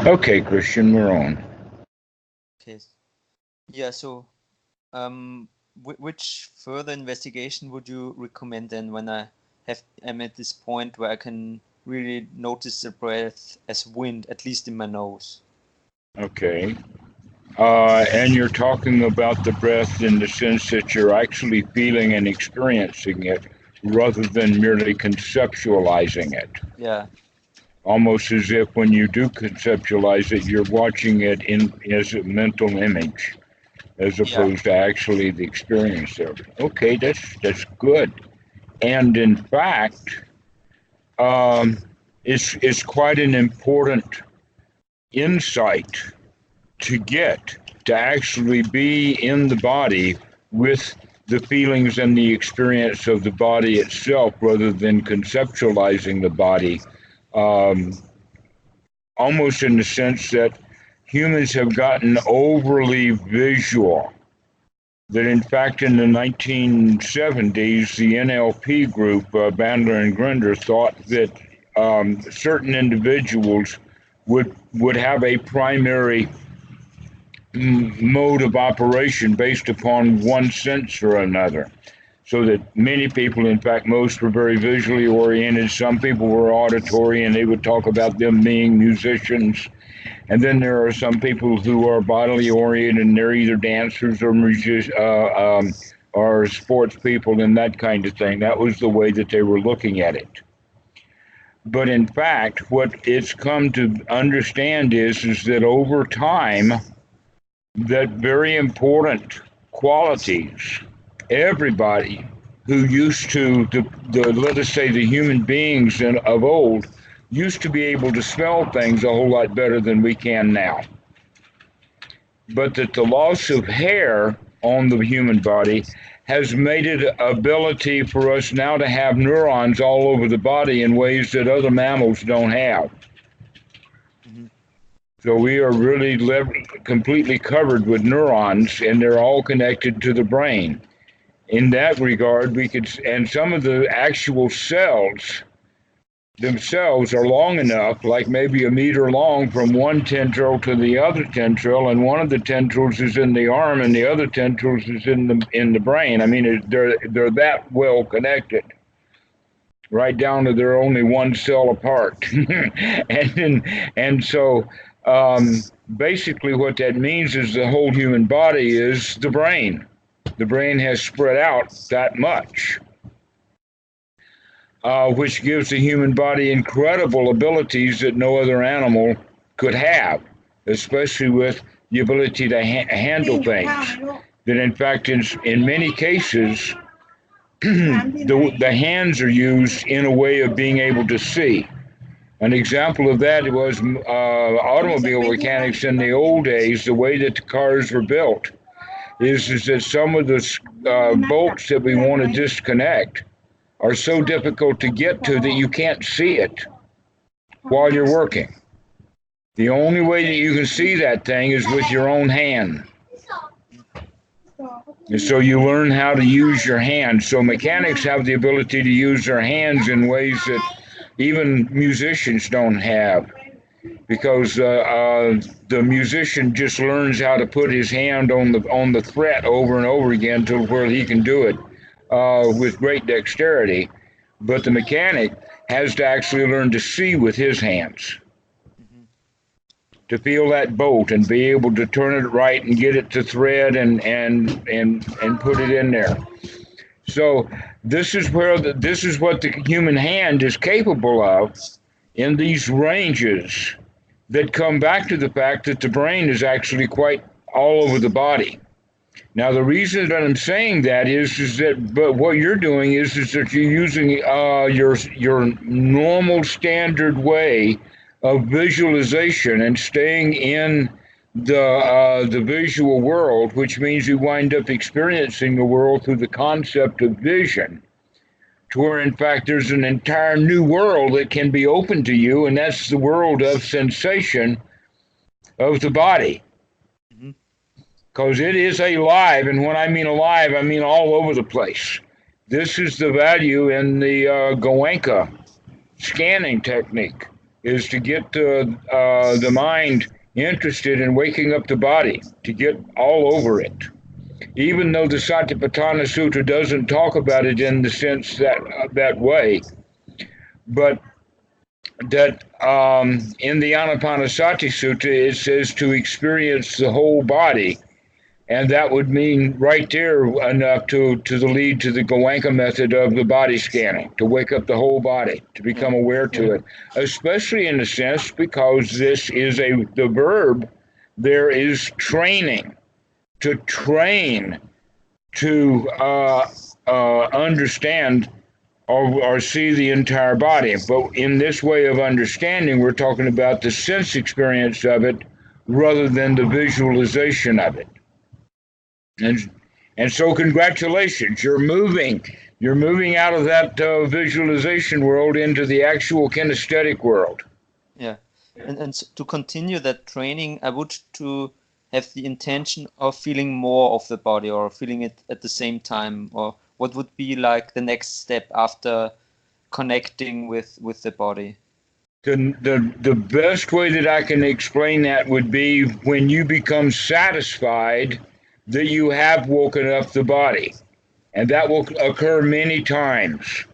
Okay, Christian, we're on. Okay. Yeah, so which further investigation would you recommend then when I'm at this point where I can really notice the breath as wind, at least in my nose? Okay. And you're talking about the breath in the sense that you're actually feeling and experiencing it rather than merely conceptualizing it. Yeah, Almost as if when you do conceptualize it, you're watching it in as a mental image as yeah, opposed to actually the experience of it. Okay, that's good. And in fact, um, it's quite an important insight to get to actually be in the body with the feelings and the experience of the body itself rather than conceptualizing the body, um, almost in the sense that humans have gotten overly visual. That in fact, in the 1970s, the NLP group, Bandler and Grinder, thought that certain individuals would have a primary mode of operation based upon one sense or another. So that many people, in fact, most were very visually oriented. Some people were auditory and they would talk about them being musicians. And then there are some people who are bodily oriented and they're either dancers or or sports people and that kind of thing. That was the way that they were looking at it. But in fact, what it's come to understand is that over time, that very important qualities. Everybody who used to, let us say, the human beings of old, used to be able to smell things a whole lot better than we can now. But that the loss of hair on the human body has made it an ability for us now to have neurons all over the body in ways that other mammals don't have. hmm, So we are really completely covered with neurons, and they're all connected to the brain. In that regard, we could, and some of the actual cells themselves are long enough, like maybe a meter long from one tendril to the other tendril, and one of the tendrils is in the arm, and the other tendrils is in the brain. I mean, they're that well connected, right down to they're only one cell apart, and so um, basically what that means is the whole human body is the brain. The brain has spread out that much, which gives the human body incredible abilities that no other animal could have, especially with the ability to handle things. That in fact, in many cases, the hands are used in a way of being able to see. An example of that was automobile mechanics in the old days. The way that the cars were built is that some of the bolts that we want to disconnect are so difficult to get to that you can't see it while you're working. The only way that you can see that thing is with your own hand. And so you learn how to use your hands. So mechanics have the ability to use their hands in ways that even musicians don't have, because the musician just learns how to put his hand on the fret over and over again to where he can do it with great dexterity. But the mechanic has to actually learn to see with his hands, hmm, to feel that bolt and be able to turn it right and get it to thread and put it in there. So this is what the human hand is capable of in these ranges that come back to the fact that the brain is actually quite all over the body. Now, the reason that I'm saying that is that, but what you're doing is that you're using your normal standard way of visualization and staying in the visual world, which means you wind up experiencing the world through the concept of vision, to where in fact there's an entire new world that can be open to you, and that's the world of sensation of the body, hmm, because it is alive. And when I mean alive, I mean all over the place. This is the value in the Goenka scanning technique. is to get the mind interested in waking up the body, to get all over it. Even though the Satipatthana Sutta doesn't talk about it in the sense that way, but that in the Anapanasati Sutta it says to experience the whole body, and that would mean right there enough to lead to the Goenka method of the body scanning, to wake up the whole body, to become aware to it, especially in a sense because this is the verb there is training, to train to understand or see the entire body. But in this way of understanding, we're talking about the sense experience of it rather than the visualization of it. And so congratulations, you're moving out of that visualization world into the actual kinesthetic world. Yeah, and to continue that training, I would to have the intention of feeling more of the body or feeling it at the same time, or what would be like the next step after connecting with the body? The best way that I can explain that would be when you become satisfied that you have woken up the body. And that will occur many times.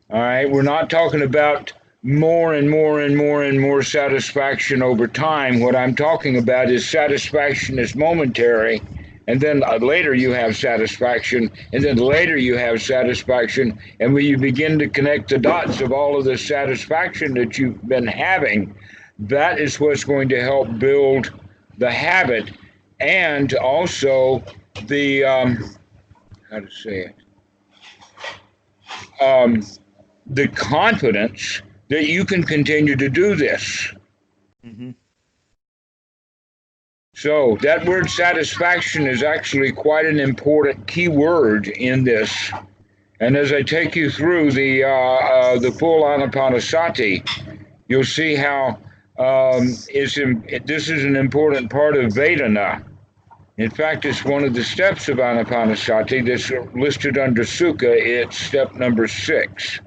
All right, we're not talking about more and more and more and more satisfaction over time. What I'm talking about is satisfaction is momentary, and then later you have satisfaction, and then later you have satisfaction, and when you begin to connect the dots of all of the satisfaction that you've been having, that is what's going to help build the habit and also the how to say it, the confidence that you can continue to do this. Mm-hmm. So that word satisfaction is actually quite an important key word in this. And as I take you through the full Anapanasati, you'll see how this is an important part of Vedana. In fact, it's one of the steps of Anapanasati that's listed under Sukha. It's step number 6.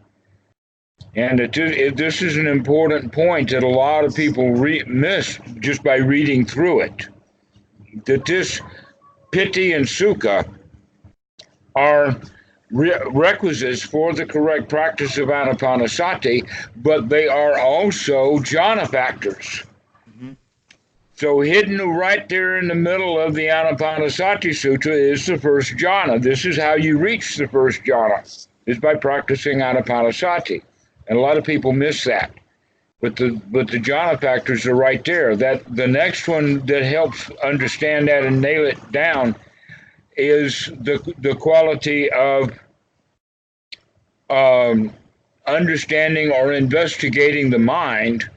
And this is an important point that a lot of people miss just by reading through it. That this Piti and Sukha are requisites for the correct practice of Anapanasati, but they are also jhana factors. Mm-hmm. So hidden right there in the middle of the Anapanasati Sutta is the first jhana. This is how you reach the first jhana, is by practicing Anapanasati. And a lot of people miss that. But the jhana factors are right there. That the next one that helps understand that and nail it down is the quality of understanding or investigating the mind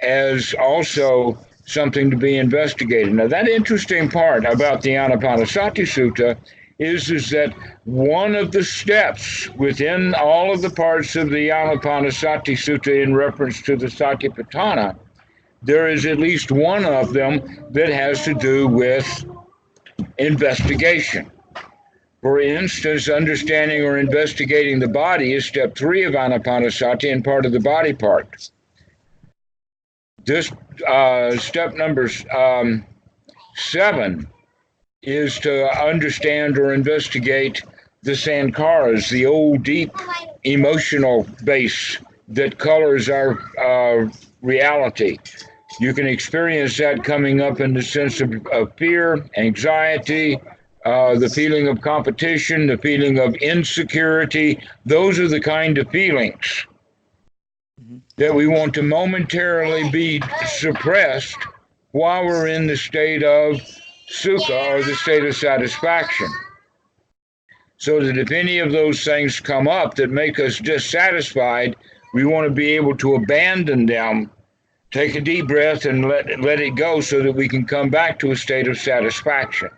as also something to be investigated. Now, that interesting part about the Anapanasati Sutta is that one of the steps within all of the parts of the Anapanasati Sutta in reference to the Satipatthana, there is at least one of them that has to do with investigation. For instance, understanding or investigating the body is step 3 of Anapanasati and part of the body part. This step number 7 is to understand or investigate the sankharas, the old deep emotional base that colors our reality. You can experience that coming up in the sense of fear, anxiety, the feeling of competition, the feeling of insecurity. Those are the kind of feelings that we want to momentarily be suppressed while we're in the state of sukha or the state of satisfaction. So that if any of those things come up that make us dissatisfied, we want to be able to abandon them, take a deep breath and let it go so that we can come back to a state of satisfaction.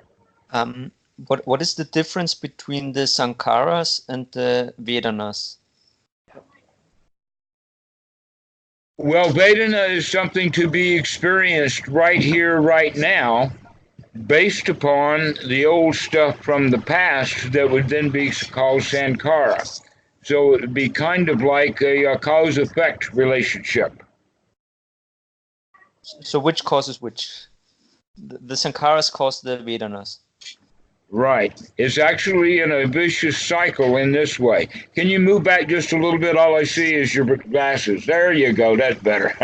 What is the difference between the sankharas and the vedanas? Well, Vedana is something to be experienced right here, right now, based upon the old stuff from the past that would then be called Sankhara. So it would be kind of like a cause-effect relationship. So which causes which? The Sankharas cause the Vedanas. Right. It's actually in a vicious cycle in this way. Can you move back just a little bit? All I see is your glasses. There you go. That's better.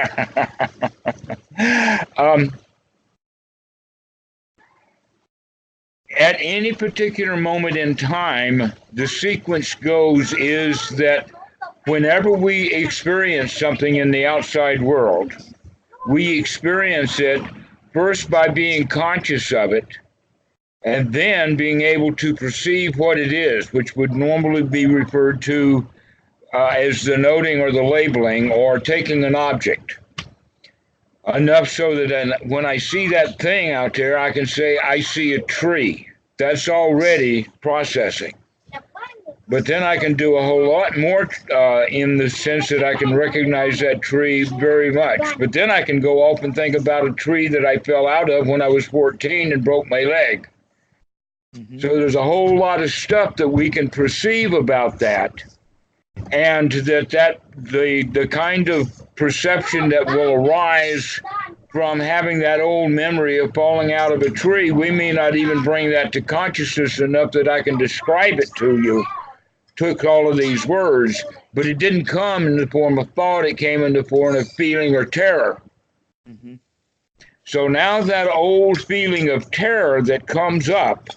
At any particular moment in time, the sequence goes is that whenever we experience something in the outside world, we experience it first by being conscious of it, and then being able to perceive what it is, which would normally be referred to as the noting or the labeling or taking an object. Enough so that when I see that thing out there, I can say, I see a tree. That's already processing. But then I can do a whole lot more in the sense that I can recognize that tree very much. But then I can go off and think about a tree that I fell out of when I was 14 and broke my leg. Mm-hmm. So there's a whole lot of stuff that we can perceive about that, and that the kind of perception that will arise from having that old memory of falling out of a tree, we may not even bring that to consciousness enough that I can describe it to you. Took all of these words, but it didn't come in the form of thought, it came in the form of feeling or terror. Mm-hmm. So now that old feeling of terror that comes up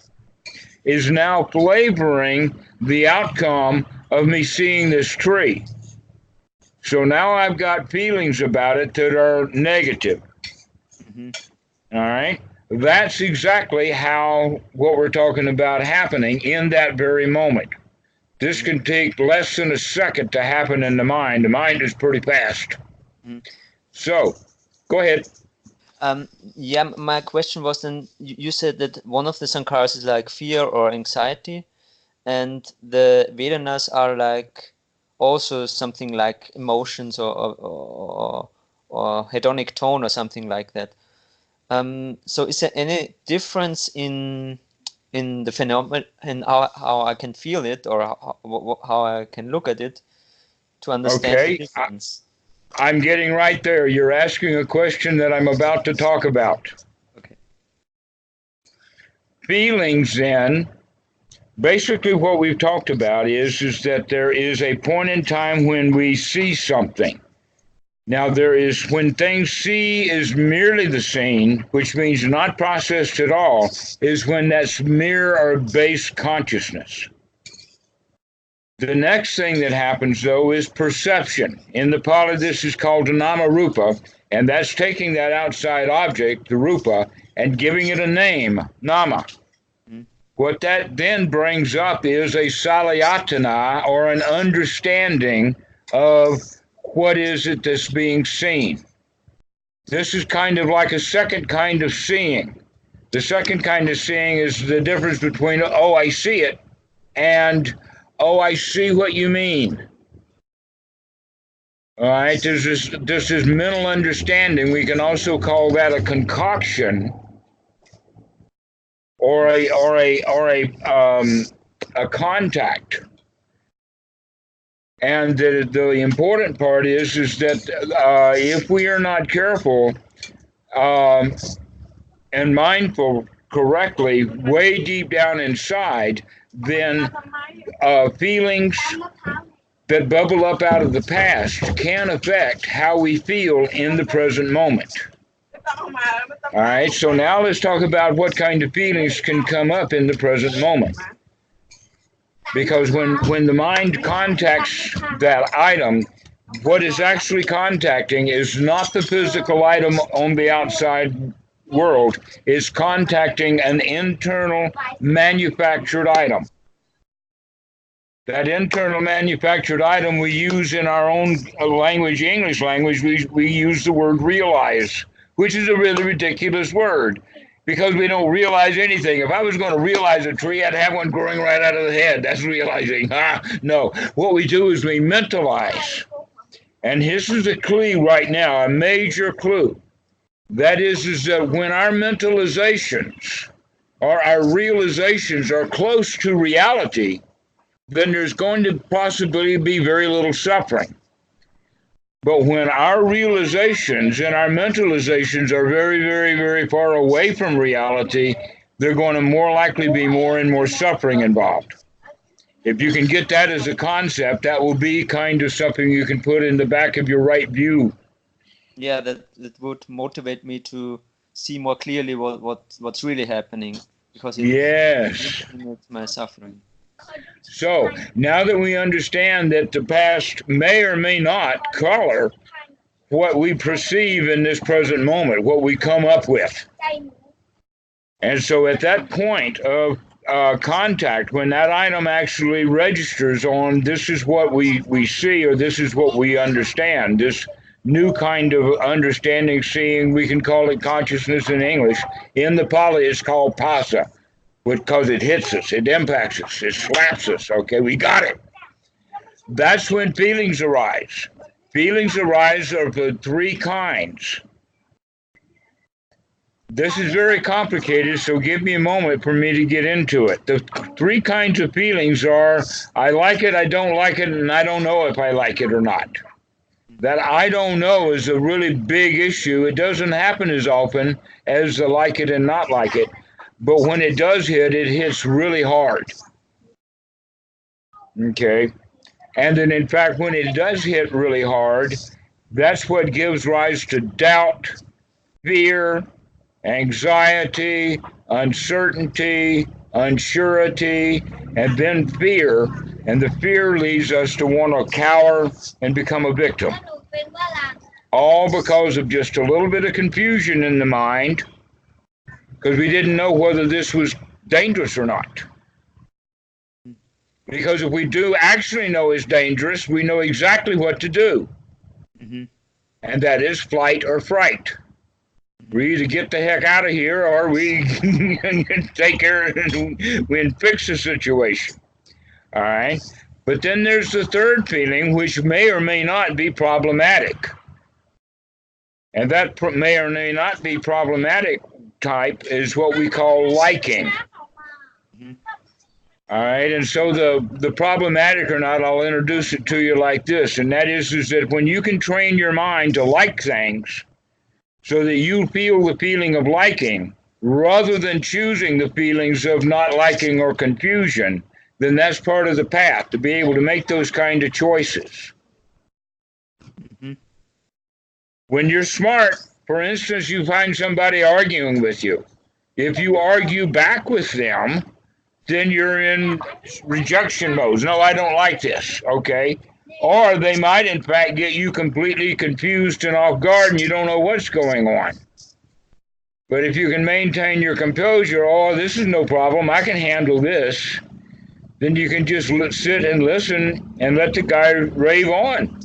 is now flavoring the outcome of me seeing this tree. So now I've got feelings about it that are negative. Mm-hmm. All right? That's exactly how what we're talking about happening in that very moment. This can take less than a second to happen in the mind. The mind is pretty fast. Mm-hmm. So, go ahead. Yeah, my question was then, you said that one of the Sankharas is like fear or anxiety, and the Vedanas are like also something like emotions or hedonic tone or something like that. So is there any difference in the phenomenon and how I can feel it or how I can look at it to understand the difference? I'm getting right there. You're asking a question that I'm about to talk about. Okay. Feelings, then, basically what we've talked about is that there is a point in time when we see something. Now, there is when things see is merely the seen, which means not processed at all, is when that's mere or base consciousness. The next thing that happens, though, is perception. In the Pali, this is called Dhammarato, and that's taking that outside object, the rupa, and giving it a name, nama. Mm-hmm. What that then brings up is a salayatana, or an understanding of what is it that's being seen. This is kind of like a second kind of seeing. The second kind of seeing is the difference between, oh, I see it, and oh, I see what you mean. All right, there's this mental understanding. We can also call that a concoction, or a contact. And the important part is that if we are not careful and mindful correctly, way deep down inside, then feelings that bubble up out of the past can affect how we feel in the present moment. All right, so now let's talk about what kind of feelings can come up in the present moment. Because when the mind contacts that item, what it's actually contacting is not the physical item on the outside world, it's contacting an internal manufactured item. That internal manufactured item we use in our own language, English language, we use the word realize, which is a really ridiculous word because we don't realize anything. If I was going to realize a tree, I'd have one growing right out of the head. That's realizing. No, what we do is we mentalize. And this is a clue right now, a major clue. That is that when our mentalizations or our realizations are close to reality, then there's going to possibly be very little suffering. But when our realizations and our mentalizations are very, very, very far away from reality, they're going to more likely be more and more suffering involved. If you can get that as a concept, that will be kind of something you can put in the back of your right view. Yeah, that would motivate me to see more clearly what's really happening, because yes, it's my suffering. So now that we understand that the past may or may not color what we perceive in this present moment, what we come up with. And so at that point of contact, when that item actually registers on this is what we see, or this is what we understand, this new kind of understanding, seeing, we can call it consciousness in English. In the Pali, it's called pasa, because it hits us, it impacts us, it slaps us. Okay, we got it. That's when feelings arise. Feelings arise of the three kinds. This is very complicated, so give me a moment for me to get into it. The three kinds of feelings are, I like it, I don't like it, and I don't know if I like it or not. That I don't know is a really big issue. It doesn't happen as often as the like it and not like it. But when it does hit, it hits really hard. Okay. And then, in fact, when it does hit really hard, that's what gives rise to doubt, fear, anxiety, uncertainty, unsurety, and then fear. And the fear leads us to want to cower and become a victim. All because of just a little bit of confusion in the mind, because we didn't know whether this was dangerous or not. Because if we do actually know it's dangerous, we know exactly what to do. Mm-hmm. And that is flight or fright. We either get the heck out of here, or we take care and fix the situation. All right? But then there's the third feeling, which may or may not be problematic. And that may or may not be problematic type is what we call liking. Mm-hmm. All right, and so the problematic or not, I'll introduce it to you like this, and that is that when you can train your mind to like things so that you feel the feeling of liking rather than choosing the feelings of not liking or confusion, then that's part of the path, to be able to make those kind of choices. Mm-hmm. When you're smart, for instance, you find somebody arguing with you. If you argue back with them, then you're in rejection mode. No, I don't like this, okay? Or they might, in fact, get you completely confused and off guard and you don't know what's going on. But if you can maintain your composure, oh, this is no problem, I can handle this, then you can just sit and listen and let the guy rave on.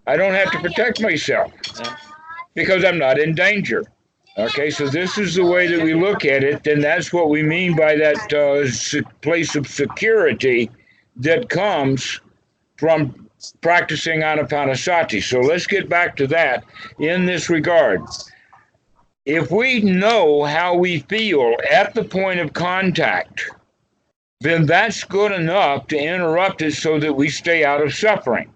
I don't have to protect myself because I'm not in danger. Okay, so this is the way that we look at it, and that's what we mean by that place of security that comes from practicing Anapanasati. So let's get back to that in this regard. If we know how we feel at the point of contact, then that's good enough to interrupt it so that we stay out of suffering.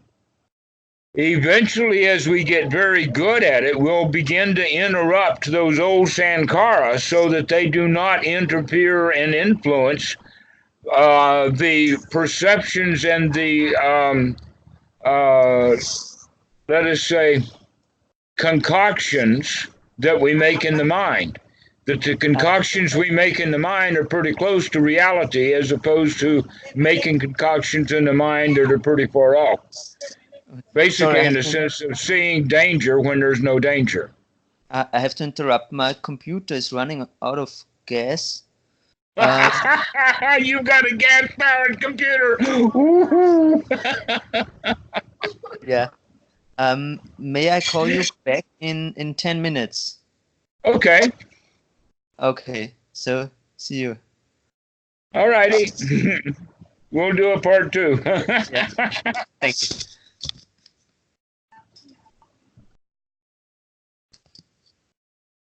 Eventually, as we get very good at it, we'll begin to interrupt those old sankharas so that they do not interfere and influence the perceptions and the, let us say, concoctions that we make in the mind. That the concoctions we make in the mind are pretty close to reality, as opposed to making concoctions in the mind that are pretty far off. Basically, in the sense of seeing danger when there's no danger. I have to interrupt. My computer is running out of gas. You've got a gas-powered computer. Yeah. May I call you back in 10 minutes? Okay. Okay. So, see you. All righty. We'll do a part 2. Yeah. Thank you.